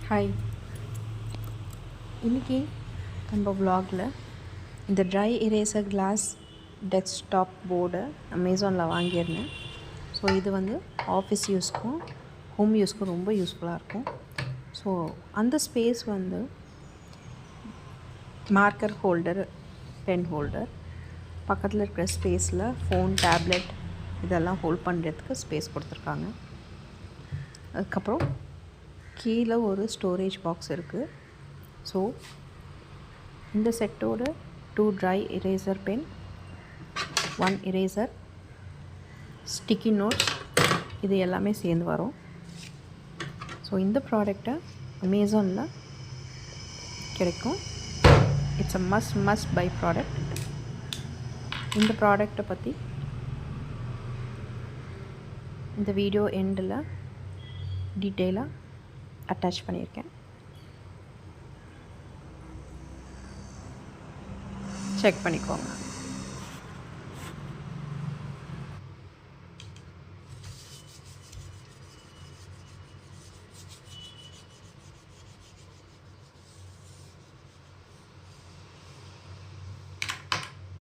Hi, இன்றைக்கி நம்ம vlogல இந்த dry eraser glass desktop board அமேசானில் வாங்கியிருந்தேன். ஸோ இது வந்து ஆஃபீஸ் யூஸ்க்கும் ஹோம் யூஸ்க்கும் ரொம்ப யூஸ்ஃபுல்லாக இருக்கும். ஸோ அந்த ஸ்பேஸ் வந்து மார்க்கர் ஹோல்டர், பென் ஹோல்டர், பக்கத்தில் இருக்கிற ஸ்பேஸில் ஃபோன், டேப்லெட் இதெல்லாம் ஹோல்ட் பண்ணுறதுக்கு ஸ்பேஸ் கொடுத்துருக்காங்க. அதுக்கப்புறம் கீழே ஒரு ஸ்டோரேஜ் பாக்ஸ் இருக்குது. ஸோ இந்த செட்டோட 2 dry eraser pen, 1 eraser, sticky notes இது எல்லாமே சேர்ந்து வரும். ஸோ இந்த ப்ராடக்டை அமேசானில் கிடைக்கும். It's a must buy product. இந்த ப்ராடக்டை பற்றி இந்த வீடியோ எண்டில் டீட்டெயிலாக அட்டாச் பண்ணியிருக்கேன். செக் பண்ணிக்கோங்க.